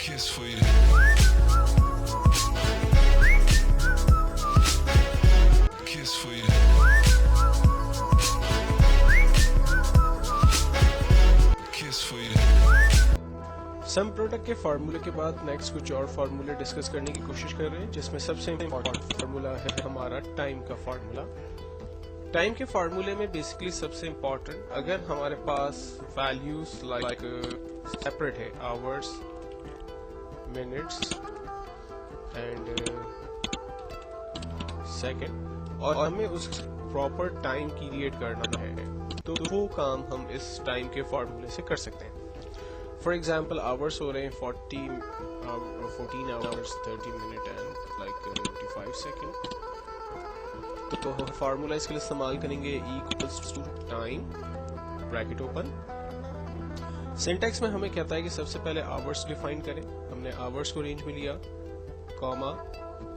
kiss for you. Kiss for you. Kiss for you. Sum product के फार्मूले के बाद नेक्स्ट कुछ और फार्मूले डिस्कस करने की कोशिश कर रहे हैं, जिसमें सबसे इम्पोर्टेंट फार्मूला है हमारा टाइम का फार्मूला। टाइम के फार्मूले में बेसिकली सबसे इम्पोर्टेंट, अगर हमारे पास वैल्यूज लाइक सेपरेट है, आवर्स, मिनट्स एंड सेकंड, और हमें उस प्रॉपर टाइम पीरियड करना है, तो वो काम हम इस टाइम के फार्मूले से कर सकते हैं। फॉर एग्जाम्पल आवर्स हो रहे हैं 14 hours 30 minute and like 25 second, तो फार्मूला इसके लिए इस्तेमाल करेंगे equals to time bracket open. Syntax में हमें कहता है कि सबसे पहले आवर्स डिफाइन करें, हमने आवर्स को रेंज में लिया, कॉमा,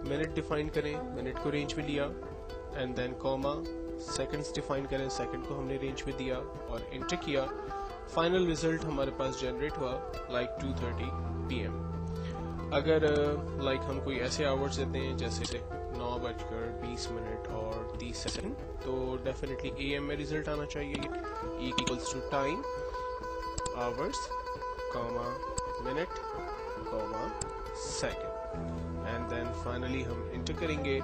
मिनट डिफाइन करें, मिनट को रेंज में लिया, and then comma, seconds define करें, सेकंड को हमने रेंज में दिया और इंटर किया। फाइनल रिजल्ट हमारे पास जनरेट हुआ लाइक 2:30 PM। अगर लाइक हम कोई ऐसे आवर्स देते हैं जैसे 9:20 और 30 सेकंड, तो डेफिनेटली AM में रिजल्ट आना चाहिए, equals to time hours comma minute comma second, and then finally हम इंटर करेंगे,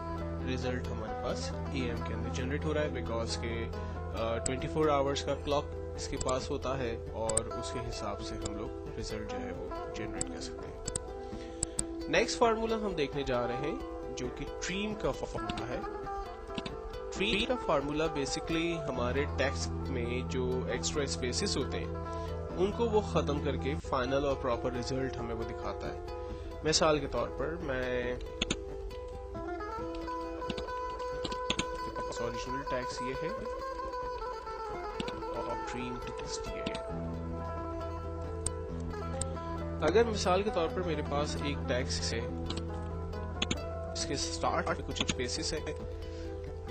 रिजल्ट हमारे पास AM के अंदर जनरेट हो रहा है, बिकॉज के 24 आवर्स का क्लॉक इसके पास होता है और उसके हिसाब से हम लोग रिजल्ट जो है वो जनरेट कर सकते हैं। नेक्स्ट फार्मूला हम देखने जा रहे हैं जो कि ट्रीम का फार्मूला है। ट्रीम का फार्मूला बेसिकली हमारे टेक्स्ट में जो एक्स्ट्रा स्पेसेस होते हैं उनको वो खत्म करके फाइनल और प्रॉपर रिजल्ट हमें वो दिखाता है। मिसाल के तौर पर मैं ओरिजिनल टेक्स्ट ये है और ट्रीम टेक्स्ट ये है। अगर मिसाल के तौर पर मेरे पास एक टेक्स्ट है, इसके स्टार्ट में कुछ स्पेसेस है,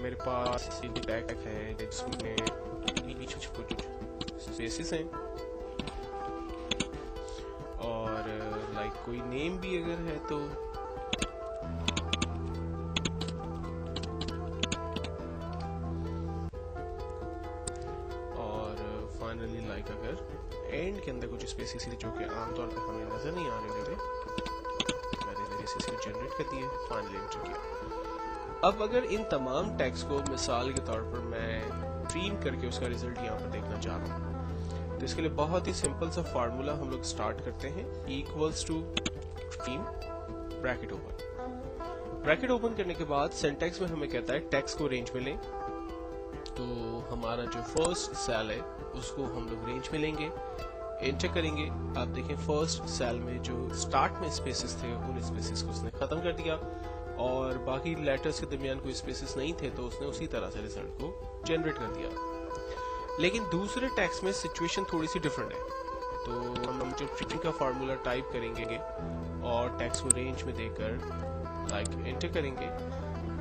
मेरे पास एक टेक्स्ट है जिसमें बीच में कुछ स्पेसेस हैं, और लाइक कोई नेम भी अगर है तो फाइनली लाइक अगर एंड के अंदर कुछ स्पेसेस जो कि आमतौर पर हमें नजर नहीं आ रहे थे, मैंने स्पेसेस को जनरेट कर दिए, फाइनली एंटर किया। अब अगर इन तमाम टेक्स्ट को मिसाल के तौर पर मैं ट्रीम करके उसका रिजल्ट यहाँ पर देखना चाह रहा हूँ, तो इसके लिए बहुत ही सिंपल सा फार्मूला हम लोग स्टार्ट करते हैं, equals to trim bracket open. Bracket open करने के बाद सिंटैक्स में हमें कहता है टेक्स्ट को रेंज में लें, तो हमारा जो फर्स्ट सेल है उसको हम लोग रेंज में लेंगे, एंटर करेंगे। आप देखें फर्स्ट सेल में जो स्टार्ट में स्पेसेस थे उन स्पेसेस को उसने खत्म कर दिया, और बाकी लेटर्स के दरमियान कोई स्पेसेस नहीं थे तो उसने उसी तरह से रिजल्ट को जनरेट कर दिया। लेकिन दूसरे टेक्स्ट में सिचुएशन थोड़ी सी डिफरेंट है, तो हम जो ट्रीम का फार्मूला टाइप करेंगे और टेक्स्ट को रेंज में देकर लाइक एंटर करेंगे,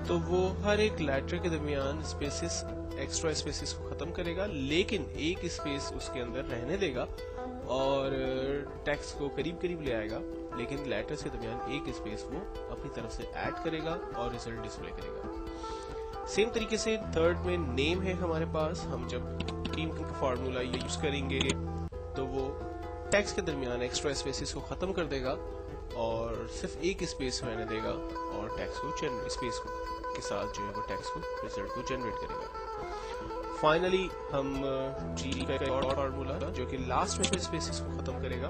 तो वो हर एक लेटर के दरमियान स्पेसेस, एक्स्ट्रा स्पेसेस को खत्म करेगा, लेकिन एक स्पेस उसके अंदर रहने देगा और टेक्स्ट को करीब करीब ले आएगा, लेकिन लेटर्स के दरमियान एक स्पेस वो अपनी तरफ से ऐड करेगा और रिजल्ट डिस्प्ले करेगा। सेम तरीके से थर्ड में नेम है हमारे पास, हम जब ट्रीम का फार्मूला यूज करेंगे तो वो टेक्स्ट के दरमियान एक्स्ट्रा स्पेसेस को खत्म कर देगा और सिर्फ एक स्पेस रहने देगा, और टेक्स्ट को स्पेस के साथ जो है वो टेक्स्ट को रिजल्ट को जनरेट करेगा। फाइनली हम ट्री का एक और फार्मूला जो कि लास्ट में स्पेसेस को खत्म करेगा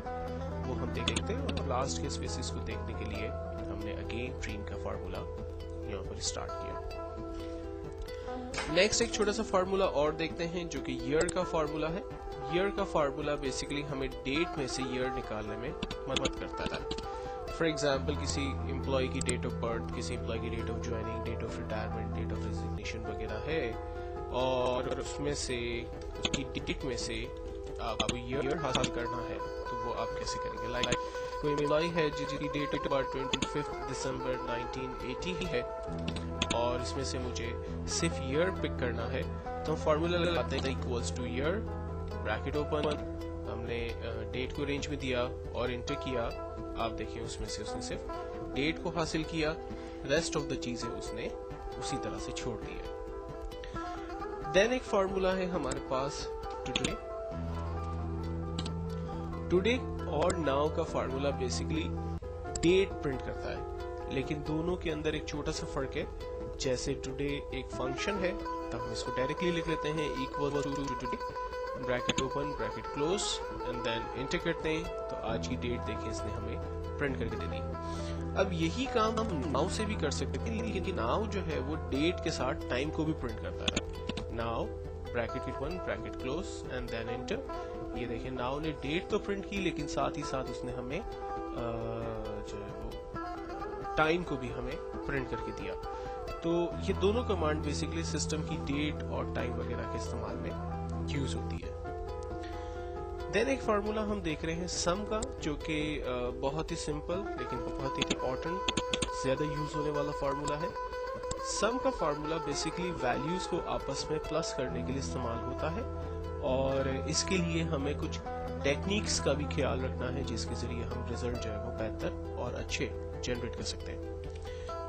वो हम देखते हैं, और लास्ट के स्पेसेस को देखने के लिए हमने अगेन ट्रीम का फार्मूला यहाँ पर स्टार्ट किया। नेक्स्ट एक छोटा सा फार्मूला और देखते हैं जो कि ईयर का फार्मूला है। ईयर का फार्मूला बेसिकली हमें डेट में से ईयर निकालने में मदद करता है। फॉर एग्जाम्पल किसी एम्प्लॉय की डेट ऑफ बर्थ, किसी एम्प्लॉय की date of joining, date of retirement, date of resignation वगैरह है, और उसमें से उसकी डेट में से आपको ईयर हासिल करना है, तो वो आप कैसे करेंगे। लाइक कोई एम्प्लॉय है जिसकी डेट ऑफ बर्थ 25 दिसंबर 1980 ही है, और इसमें से मुझे सिर्फ ईयर पिक करना है, तो हम फार्मूला लगाते हैं equals two year bracket open हमने डेट को रेंज में दिया और इंटर किया। आप देखिए उसमें से उसने सिर्फ डेट को हासिल किया, रेस्ट ऑफ द चीजें उसने उसी तरह से छोड़ दी है। देन एक फार्मूला है हमारे पास टुडे और नाउ का फार्मूला बेसिकली डेट प्रिंट करता है, लेकिन दोनों के अंदर एक छोटा सा फर्क है। जैसे टुडे एक फंक्शन है तो हम इसको डायरेक्टली लिख लेते हैं equal to today, bracket open bracket close and then enter करते हैं तो आज की डेट देखें इसने हमें प्रिंट करके दे दी। अब यही काम हम नाउ से भी कर सकते थे, लेकिन नाउ जो है वो डेट के साथ टाइम को भी प्रिंट करता है। Now bracket open bracket close and then enter. ये देखें नाउ ने डेट तो प्रिंट की, लेकिन साथ ही साथ उसने हमें जो है वो टाइम को भी हमें प्रिंट करके दिया। तो ये दोनों कमांड बेसिकली सिस्टम की डेट और टाइम वगैरह के इस्तेमाल में यूज होती है। देन एक फार्मूला हम देख रहे हैं सम का, जो कि बहुत ही सिंपल लेकिन बहुत ही इम्पोर्टेंट, ज्यादा यूज होने वाला फार्मूला है। सम का फार्मूला बेसिकली वैल्यूज को आपस में प्लस करने के लिए इस्तेमाल होता है, और इसके लिए हमें कुछ टेक्निक्स का भी ख्याल रखना है जिसके जरिए हम रिजल्ट जो है वो बेहतर और अच्छे जनरेट कर सकते हैं।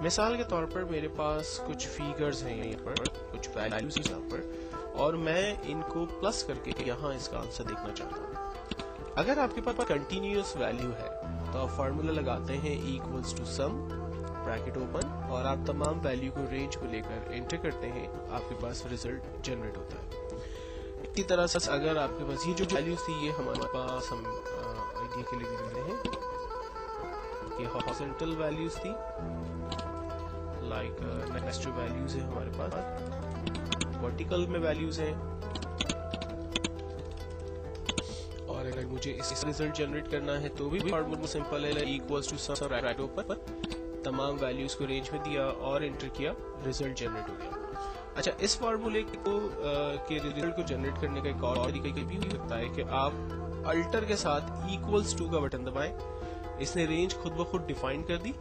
मिसाल के तौर पर मेरे पास कुछ फिगर्स हैं यहाँ पर, कुछ वैल्यूज हैं यहाँ पर, और मैं इनको प्लस करके यहाँ इसका आंसर देखना चाहता हूँ। अगर आपके पास कंटिन्यूअस वैल्यू है तो आप फार्मूला लगाते हैं equals to sum bracket open, और आप तमाम वैल्यू को रेंज को लेकर एंटर करते हैं, आपके पास रिजल्ट जनरेट होता है। इसी तरह से अगर आपके पास ये जो वैल्यूज थी ये हमारे पास हम आइडिया के लिए दे रहे हैं, ये हॉरिजॉन्टल वैल्यूज थी, लाइक नेक्स्ट जो वैल्यूज है हमारे पास वर्टिकल में वैल्यूज हैं, और अगर मुझे इस रिजल्ट जनरेट करना है तो भी फार्मूला सिंपल है, equals to sum bracket open, तमाम वैल्यूज को रेंज में दिया और एंटर किया, रिजल्ट जनरेट हो गया। अच्छा, इस फार्मूले को के रिजल्ट को जनरेट करने का एक और तरीका भी हो सकता है कि आप अल्टर के साथ इक्वल्स टू का बटन दबाएं, इसने रेंज खुद ब खुद डिफाइन कर दी,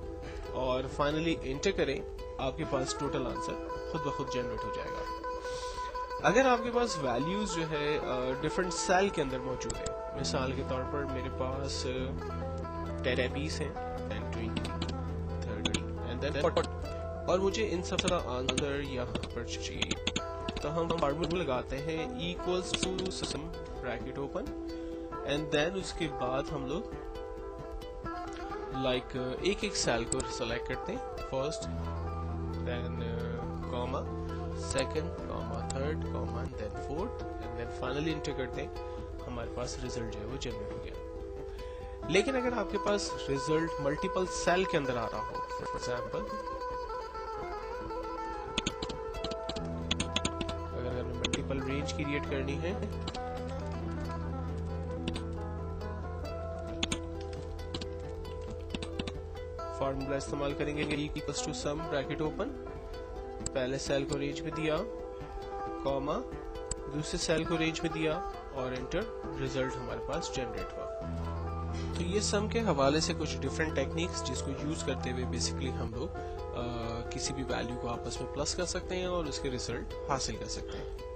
और फाइनली एंटर करें, आपके पास टोटल आंसर खुद ब खुद जनरेट हो जाएगा। अगर आपके पास वैल्यूज जो है डिफरेंट सेल के अंदर मौजूद है, मिसाल के तौर पर मेरे पास 10 20 हैं, 20 30 एंड देन 40, और मुझे इन सब का आंसर यहाँ पर चाहिए, तो हम फार्मूला लगाते हैं equals to sum bracket open, and then उसके बाद हम लोग लाइक एक एक सेल को सेलेक्ट करते हैं, first then comma, second comma, third comma, then fourth, and then finally enter करते हैं, हमारे पास रिजल्ट जो है वो जनरेट हो गया। लेकिन अगर आपके पास रिजल्ट मल्टीपल सेल के अंदर आ रहा हो, फॉर एग्जांपल अगर हमें मल्टीपल रेंज क्रिएट करनी है, फार्मूला इस्तेमाल करेंगे equals to sum bracket open, पहले सेल को रेंज में दिया, कॉमा, दूसरे सेल को रेंज में दिया और एंटर, रिजल्ट हमारे पास जनरेट हुआ। तो ये सम के हवाले से कुछ डिफरेंट टेक्निक्स जिसको यूज करते हुए बेसिकली हम लोग किसी भी वैल्यू को आपस में प्लस कर सकते हैं और उसके रिजल्ट हासिल कर सकते हैं।